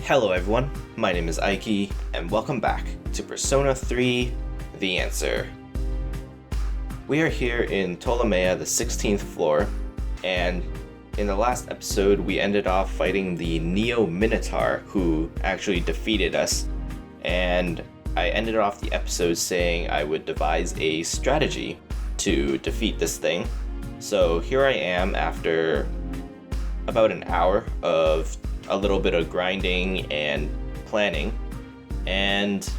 Hello everyone, my name is Aigis, and welcome back to Persona 3, The Answer. We are here in Ptolemaia, the 16th floor, and in the last episode we ended off fighting the Minotaur, who actually defeated us, and I ended off the episode saying I would devise a strategy to defeat this thing. So here I am after about an hour of a little bit of grinding and planning, and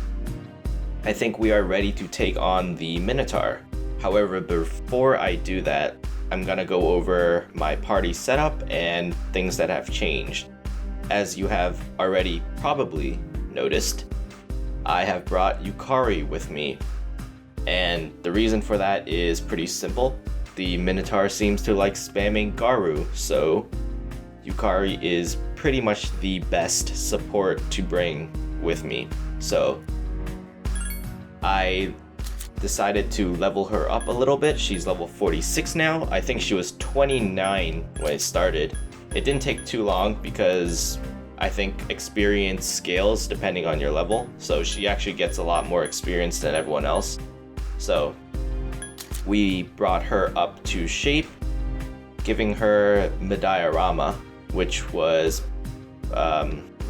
I think we are ready to take on the Minotaur. However, before I do that, I'm gonna go over my party setup and things that have changed. As you have already probably noticed, I have brought Yukari with me, and the reason for that is pretty simple. The Minotaur seems to like spamming Garu, so Yukari is pretty much the best support to bring with me. So I decided to level her up a little bit. She's level 46 now. I think she was 29 when it started. It didn't take too long because I think experience scales depending on your level. So she actually gets a lot more experience than everyone else. So we brought her up to shape, giving her Mediarama, which was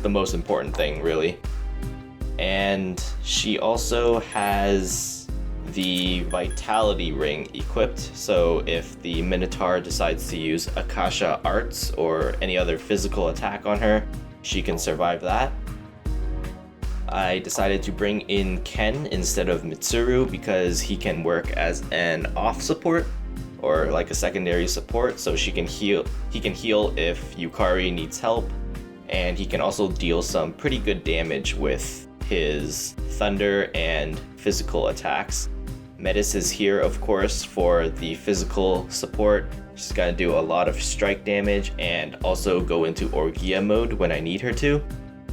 the most important thing, really. And she also has the Vitality Ring equipped, so if the Minotaur decides to use Akasha Arts or any other physical attack on her, she can survive that. I decided to bring in Ken instead of Mitsuru because he can work as an off support, or like a secondary support, so he can heal if Yukari needs help, and he can also deal some pretty good damage with his thunder and physical attacks. Metis is here, of course, for the physical support. She's gonna do a lot of strike damage and also go into Orgia mode when I need her to,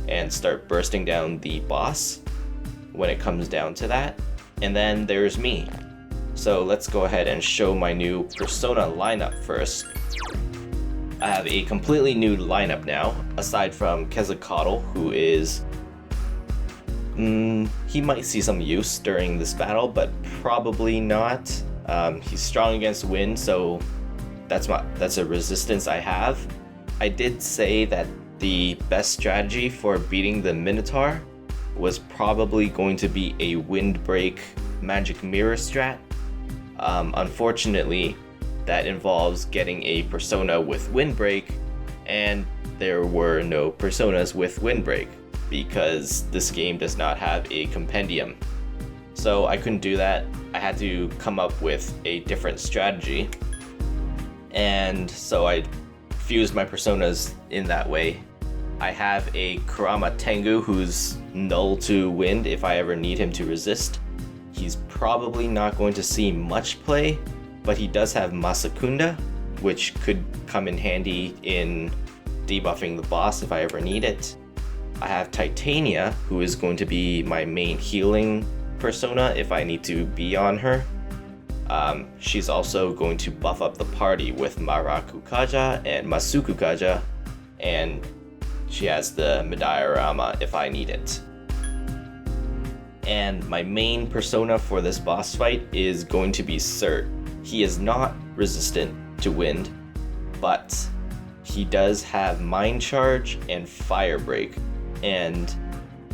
and start bursting down the boss when it comes down to that. And then there's me. So let's go ahead and show my new Persona lineup first. I have a completely new lineup now, aside from Quetzalcoatl, who is... he might see some use during this battle, but probably not. He's strong against wind, so that's a resistance I have. I did say that the best strategy for beating the Minotaur was probably going to be a Windbreak Magic Mirror strat. Unfortunately, that involves getting a persona with Windbreak, and there were no personas with Windbreak because this game does not have a compendium. So I couldn't do that. I had to come up with a different strategy, and so I fused my personas in that way. I have a Kurama Tengu who's null to wind if I ever need him to resist. He's probably not going to see much play, but he does have Masakunda, which could come in handy in debuffing the boss if I ever need it. I have Titania, who is going to be my main healing persona if I need to be on her. She's also going to buff up the party with Marakukaja and Masukukaja, and she has the Mediarama if I need it. And my main persona for this boss fight is going to be S.E.E.S. He is not resistant to wind, but he does have Mind Charge and Fire Break. And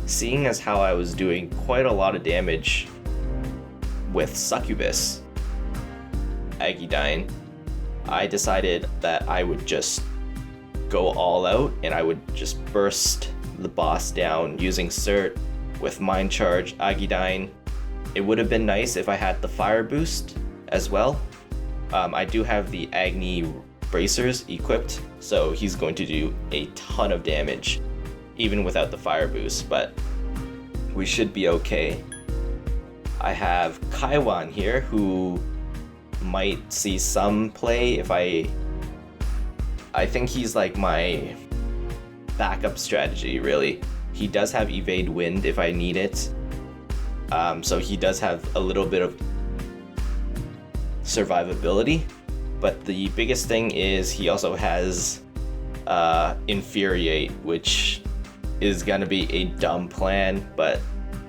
seeing as how I was doing quite a lot of damage with Succubus Aegis, I decided that I would just go all out and I would just burst the boss down using S.E.E.S with Mind Charge Aegis. It would have been nice if I had the Fire Boost as well. I do have the Agni Bracers equipped, so he's going to do a ton of damage even without the Fire Boost, but we should be okay. I have Kaiwan here, who might see some play if I think he's like my backup strategy, really. He does have Evade Wind if I need it, so he does have a little bit of survivability, but the biggest thing is he also has Infuriate, which is gonna be a dumb plan, but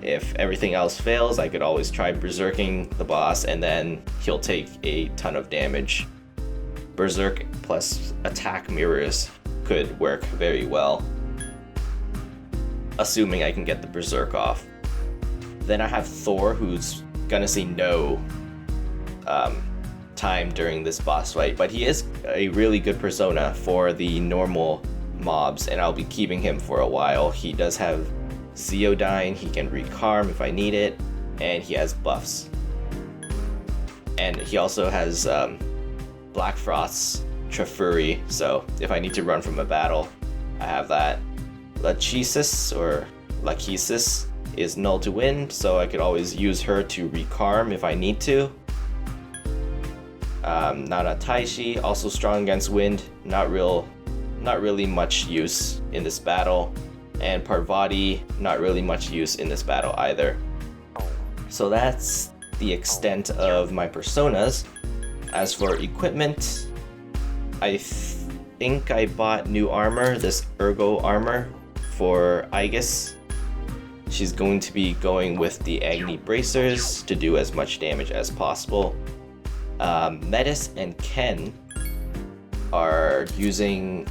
if everything else fails, I could always try berserking the boss and then he'll take a ton of damage. Berserk plus attack mirrors could work very well, assuming I can get the berserk off. Then I have Thor, who's gonna see no time during this boss fight, but he is a really good persona for the normal mobs, and I'll be keeping him for a while. He does have Zeodyne, he can recarm if I need it, and he has buffs. And he also has Black Frost's Trifuri, so if I need to run from a battle, I have that. Lachesis is null to win, so I could always use her to recarm if I need to. Nana Taishi, also strong against wind, not really much use in this battle. And Parvati, not really much use in this battle either. So that's the extent of my personas. As for equipment, I think I bought new armor, this Ergo armor for Aegis. She's going to be going with the Agni bracers to do as much damage as possible. Metis and Ken are using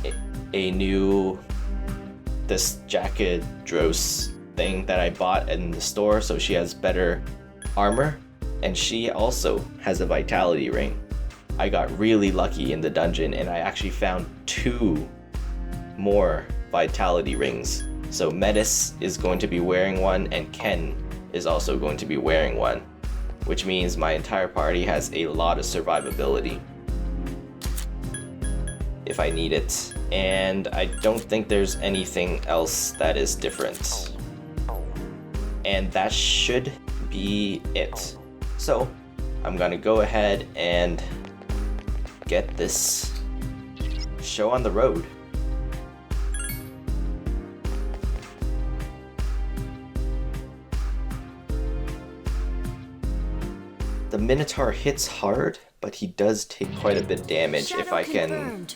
a new this Jacadros thing that I bought in the store, so she has better armor, and she also has a vitality ring. I got really lucky in the dungeon and I actually found 2 more vitality rings. So Metis is going to be wearing one and Ken is also going to be wearing one, which means my entire party has a lot of survivability if I need it. And I don't think there's anything else that is different. And that should be it. So I'm gonna go ahead and get this show on the road. The Minotaur hits hard, but he does take quite a bit of damage if I can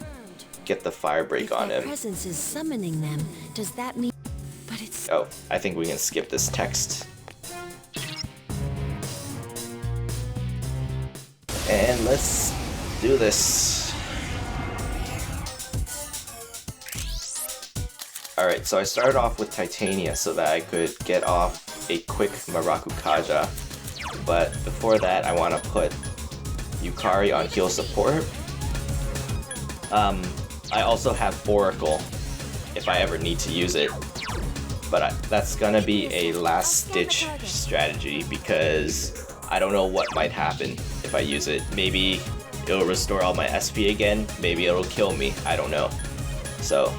get the fire break on him. Presence is summoning them. Does that mean? But it's. Oh, I think we can skip this text. And let's do this. Alright, so I started off with Titania so that I could get off a quick Marakukaja. But before that, I want to put Yukari on heal support. I also have Oracle if I ever need to use it. But that's gonna be a last-ditch strategy because I don't know what might happen if I use it. Maybe it'll restore all my SP again, maybe it'll kill me, I don't know. So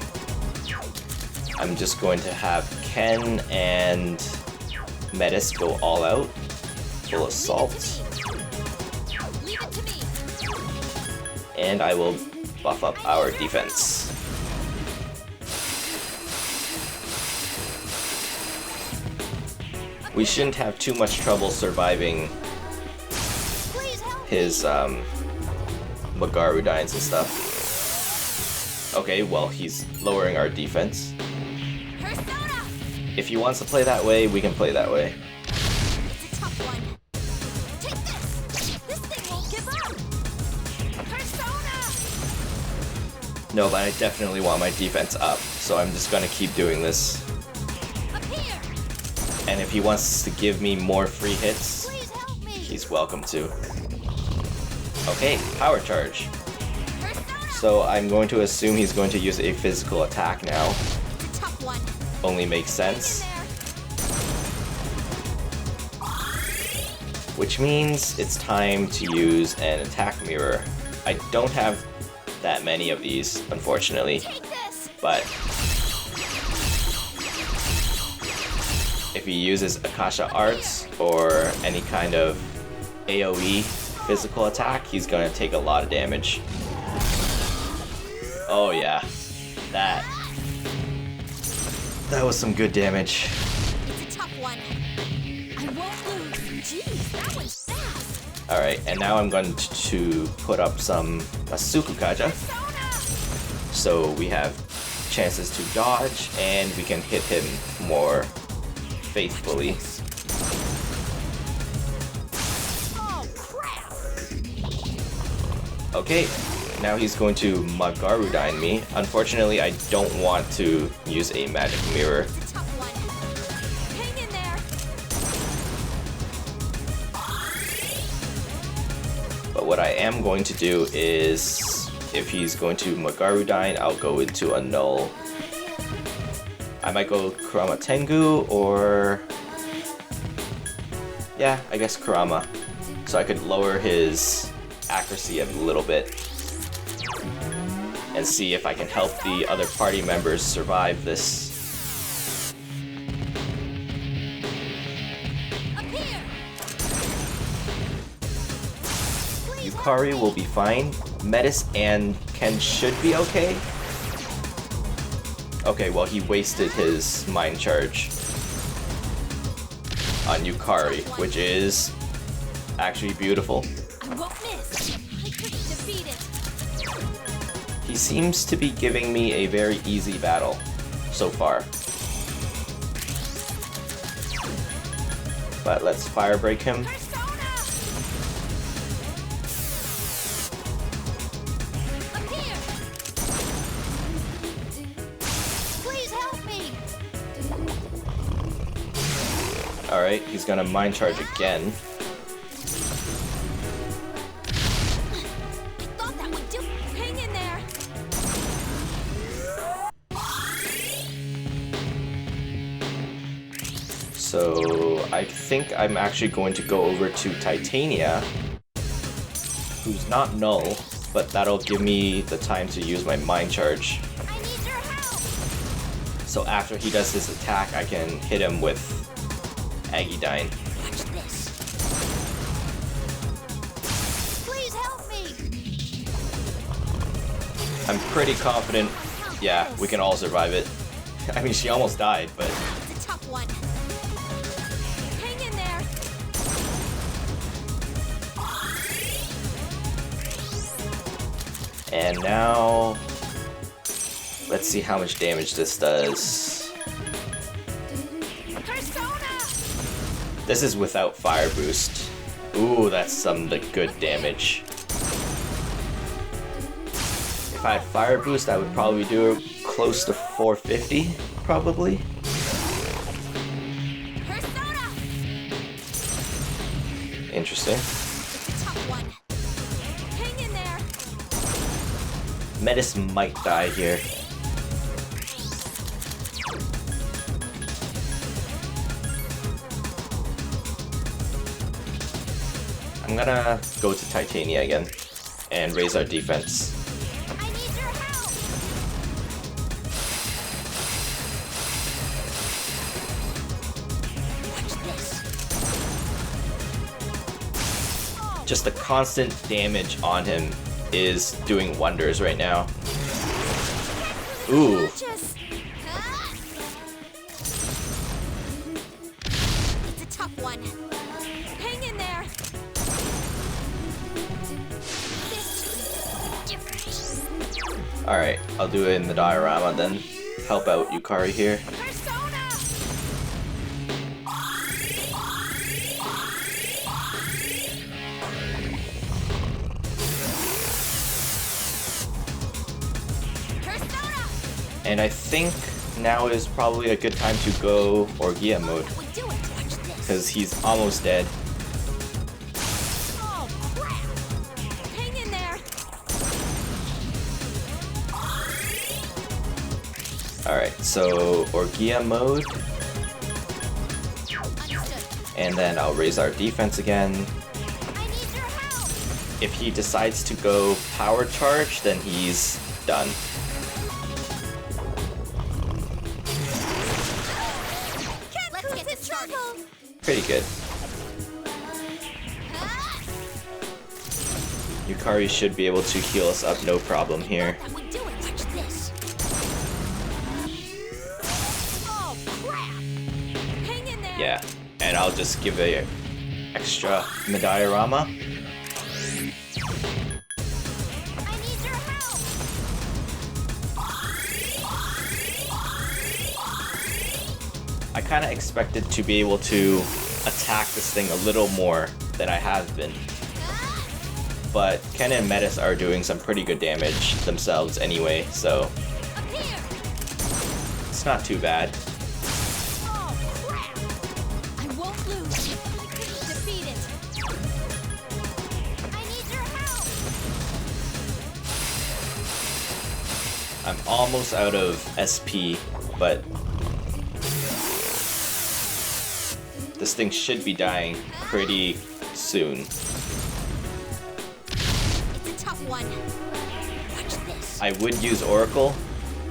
I'm just going to have Ken and Metis go all out. Full assault. And I will buff up our defense. We shouldn't have too much trouble surviving his Magarudines and stuff. Okay, well, he's lowering our defense. If he wants to play that way, we can play that way. No, but I definitely want my defense up, so I'm just gonna keep doing this. And if he wants to give me more free hits, he's welcome to. Okay, power charge. So I'm going to assume he's going to use a physical attack now. Only makes sense. Which means it's time to use an attack mirror. I don't have that many of these, unfortunately, but if he uses Akasha Arts or any kind of AoE physical attack, he's gonna take a lot of damage. Oh yeah, that was some good damage. It's a tough one. I won't lose. Jeez, that was fast. Alright, and now I'm going to put up some Masukukaja. So we have chances to dodge, and we can hit him more faithfully. Oh, crap! Okay, now he's going to Magarudyne me. Unfortunately, I don't want to use a magic mirror. It's a tough one. Hang in there. But what I am going to do is, if he's going to Magarudyne, I'll go into a null. I might go Kurama Tengu, or... yeah, I guess Kurama. So I could lower his accuracy a little bit. And see if I can help the other party members survive this. Up here. Yukari will be fine. Metis and Ken should be okay. Okay, well he wasted his mind charge on Yukari, which is actually beautiful. I won't miss. I couldn't defeat it. He seems to be giving me a very easy battle so far. But let's fire break him. Persona! Up here! Please help me! Alright, he's gonna mind charge again. I thought that would do. Hang in there! So I think I'm actually going to go over to Titania, who's not null, but that'll give me the time to use my mind charge. I need your help! So after he does his attack, I can hit him with Aegidyne. Watch this. Please help me! I'm pretty confident, yeah, we can all survive it. I mean, she almost died, but It's a tough one. Hang in there! and now let's see how much damage this does. Persona! This is without fire boost. Ooh, that's some of the good damage. If I had fire boost, I would probably do close to 450, probably. Persona! Interesting. It's a tough one. Hang in there! Metis might die here. I'm gonna go to Titania again and raise our defense. I need your help! Watch this. Oh, Just the constant damage on him is doing wonders right now. Ooh, just... It's a tough one. Hang in there. alright, I'll do it in the diorama then. Help out Yukari here. Persona! Persona! And I think now is probably a good time to go Orgia mode, That would do it. Watch this. because he's almost dead. Oh, crap! Hang in there. Alright, so Orgia mode, Understood. and then I'll raise our defense again. I need your help. If he decides to go power charge, then he's done. Let's get this started. Pretty good. Yukari should be able to heal us up no problem here. That would do it. Watch this. Oh, crap! Hang in there. Yeah, and I'll just give a extra Diorama. I need your help. I kind of expected to be able to attack this thing a little more than I have been. But Ken and Metis are doing some pretty good damage themselves anyway, so it's not too bad. Oh, crap. I won't lose. Defeat it. I need your help. I'm almost out of SP, but this thing should be dying pretty soon. It's a tough one. Watch this. I would use Oracle,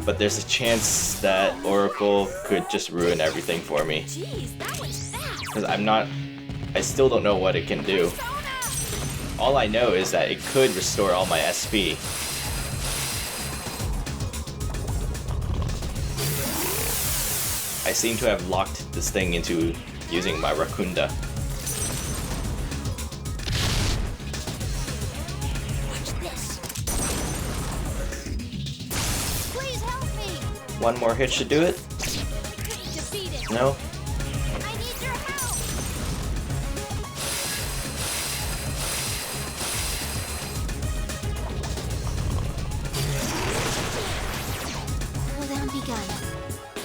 but there's a chance that Oracle could just ruin everything for me. Jeez, that was fast. Because I still don't know what it can do. Persona. All I know is that it could restore all my SP. I seem to have locked this thing into using my Rakunda. Watch this. Please help me. One more hit should do it? Defeat it. No? I need your help. Cooldown begun.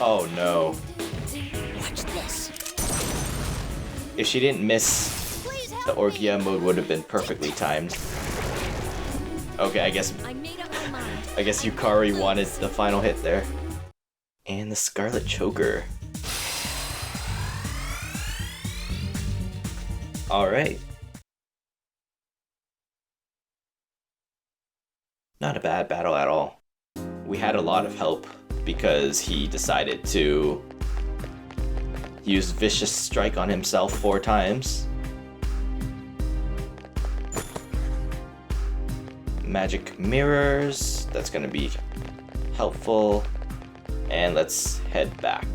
Oh no. Watch this. If she didn't miss, Please help the me. Orgia mode would have been perfectly timed. Okay, I guess I made up my mind. Yukari wanted the final hit there. And the Scarlet Choker. Alright. Not a bad battle at all. We had a lot of help because he decided to use Vicious Strike on himself 4 times. Magic Mirrors, that's gonna be helpful. And let's head back.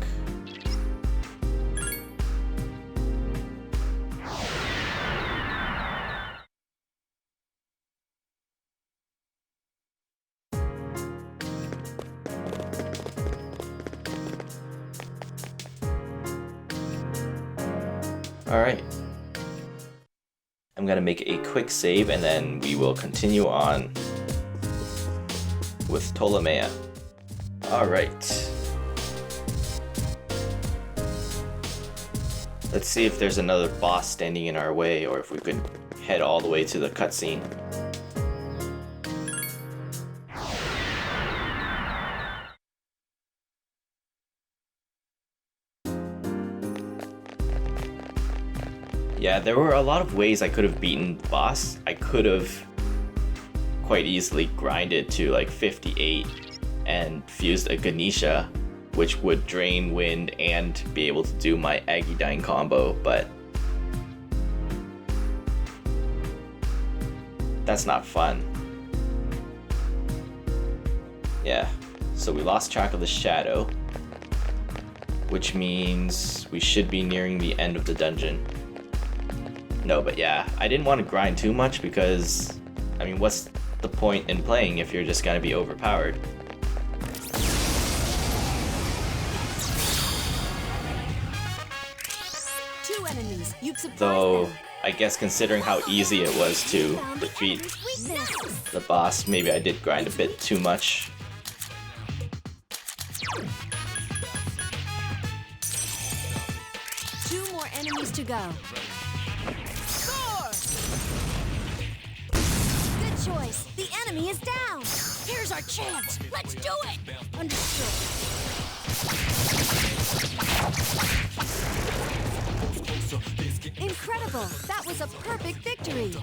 Alright. I'm gonna make a quick save and then we will continue on with Ptolemaia. Alright. Let's see if there's another boss standing in our way or if we could head all the way to the cutscene. Yeah, there were a lot of ways I could have beaten the boss. I could have quite easily grinded to like 58 and fused a Ganesha, which would drain wind and be able to do my Aegis combo, but that's not fun. Yeah, so we lost track of the shadow, which means we should be nearing the end of the dungeon. No, but yeah, I didn't want to grind too much because, I mean, what's the point in playing if you're just gonna be overpowered? Two enemies. You've surprised Though, them. I guess considering how easy it was to defeat the boss, maybe I did grind a bit too much. Two more enemies to go. Good choice. The enemy is down. Here's our chance. Let's do it. Understood. Incredible. That was a perfect victory.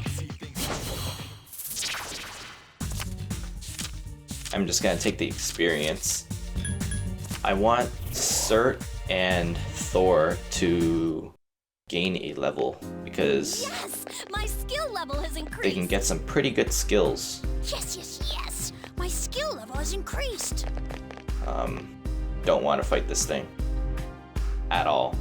I'm just gonna take the experience. I want Cert and Thor to gain a level because Yes, my skill level has increased. they can get some pretty good skills. Yes, yes, yes. My skill level has increased. Don't want to fight this thing at all.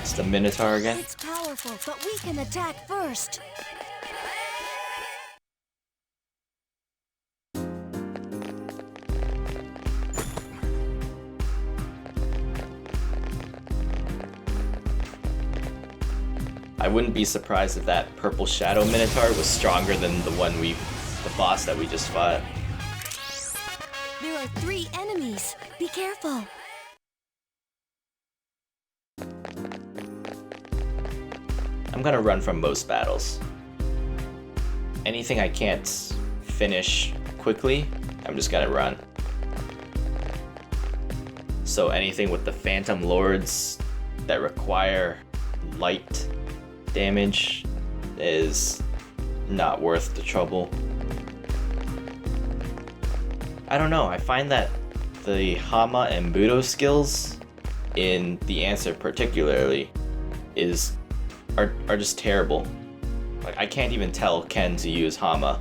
It's the Minotaur again. It's powerful, but we can attack first. I wouldn't be surprised if that purple shadow Minotaur was stronger than the boss that we just fought. There are 3 enemies. Be careful. I'm gonna run from most battles. Anything I can't finish quickly, I'm just gonna run. So anything with the Phantom Lords that require light damage is not worth the trouble. I don't know, I find that the Hama and Budo skills in the answer particularly are just terrible. Like, I can't even tell Ken to use Hama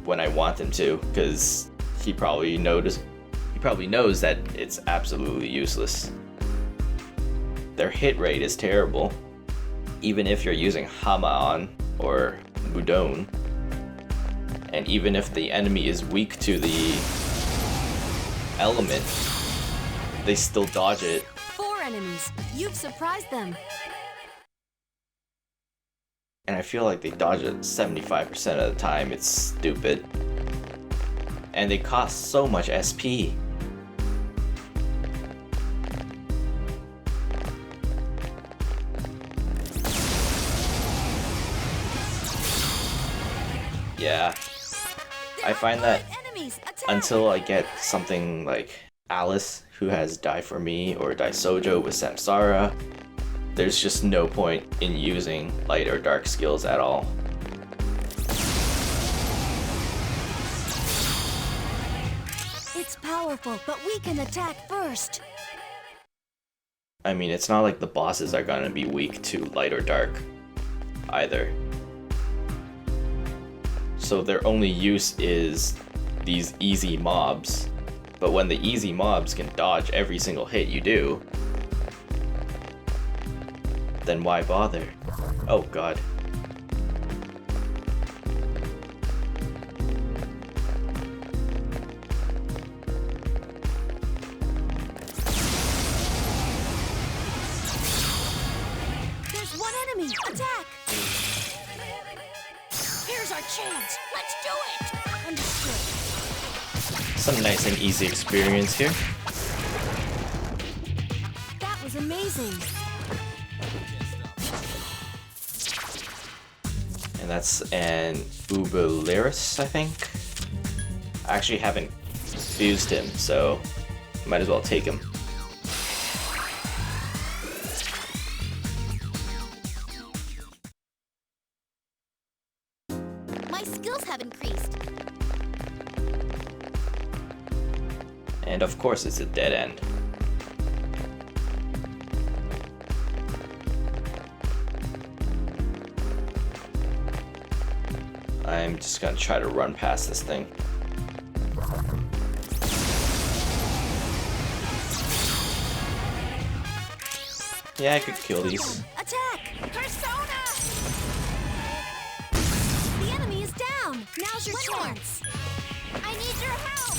when I want him to, because he probably knows that it's absolutely useless. Their hit rate is terrible, even if you're using Hama or Budon. And even if the enemy is weak to the element, they still dodge it. 4 enemies. You've surprised them. And I feel like they dodge it 75% of the time. It's stupid. And they cost so much SP. Yeah. I find that until I get something like Alice, who has Die For Me, or Daisojo with Samsara, there's just no point in using light or dark skills at all. It's powerful, but we can attack first. I mean, it's not like the bosses are gonna be weak to light or dark either. So their only use is these easy mobs. But when the easy mobs can dodge every single hit you do, then why bother? Oh god. There's 1 enemy. Attack! Here's our chance. Let's do it. Understood. Some nice and easy experience here. That was amazing. And that's an Ubularis, I think. I actually haven't fused him, so might as well take him. My skills have increased. And of course it's a dead end. I'm just gonna try to run past this thing. Yeah, I could kill these. Attack! Persona! The enemy is down. Now's your chance. I need your help.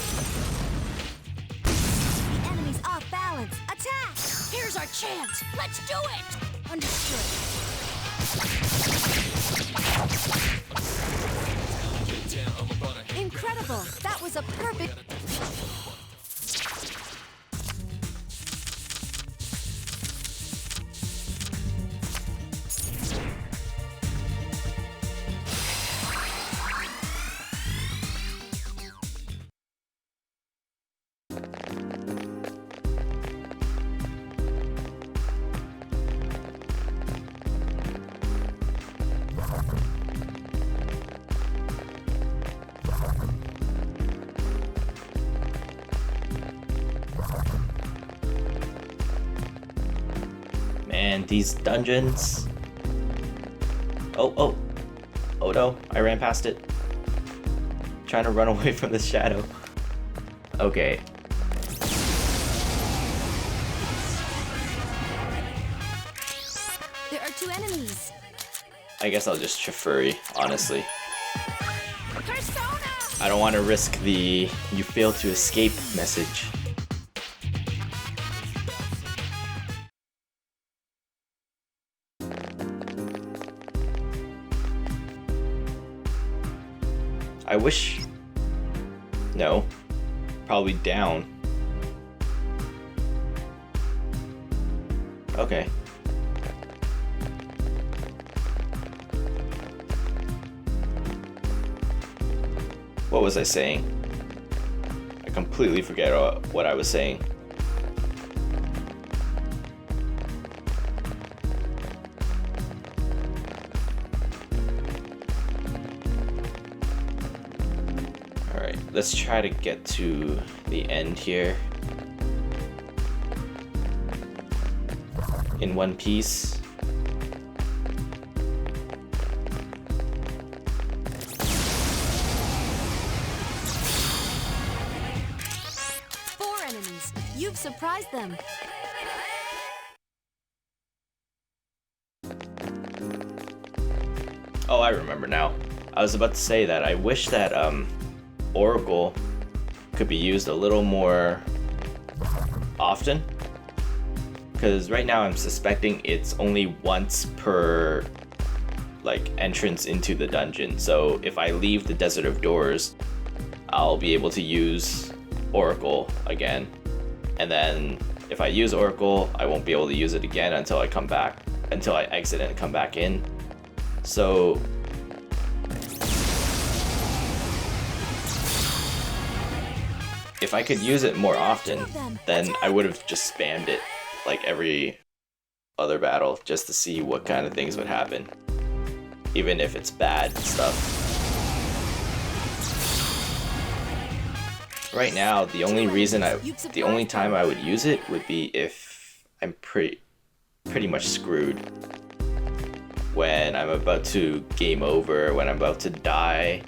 The enemy's off balance. Attack! Here's our chance. Let's do it. Understood. Incredible! That was a perfect... Man, these dungeons. Oh no, I ran past it. Trying to run away from the shadow. Okay. There are 2 enemies. I guess I'll just Chifuri, honestly. Persona! I don't want to risk the "you failed to escape" message. I wish... No. Probably down. Okay. What was I saying? I completely forget what I was saying. Alright, let's try to get to the end here in one piece. You've surprised them. Oh, I remember now. I was about to say that I wish that Oracle could be used a little more often. Because right now I'm suspecting it's only once per like entrance into the dungeon. So if I leave the Desert of Doors, I'll be able to use Oracle again. And then if I use Oracle, I won't be able to use it again until I come back, until I exit and come back in. So if I could use it more often, then I would have just spammed it like every other battle just to see what kind of things would happen, even if it's bad stuff. Right now, the only time I would use it would be if I'm pretty much screwed. When I'm about to game over, when I'm about to die.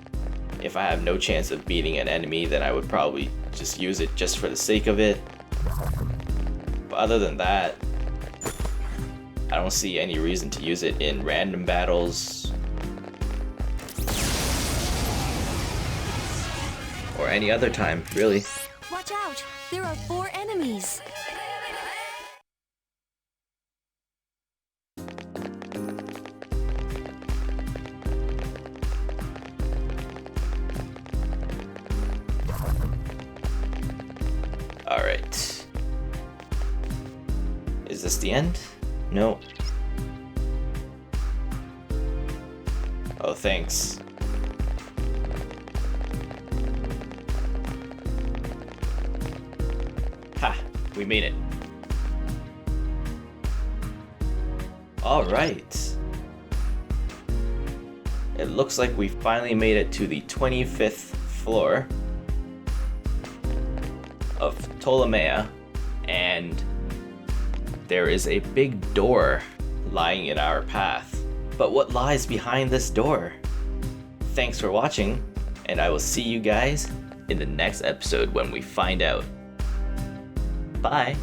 If I have no chance of beating an enemy, then I would probably just use it just for the sake of it. But other than that, I don't see any reason to use it in random battles or any other time, really. Watch out! There are 4 enemies! Alright. Is this the end? No. Oh, thanks. Ha! We made it. Alright. It looks like we finally made it to the 25th floor of Ptolemaia, and there is a big door lying in our path. But what lies behind this door? Thanks for watching, and I will see you guys in the next episode when we find out. Bye!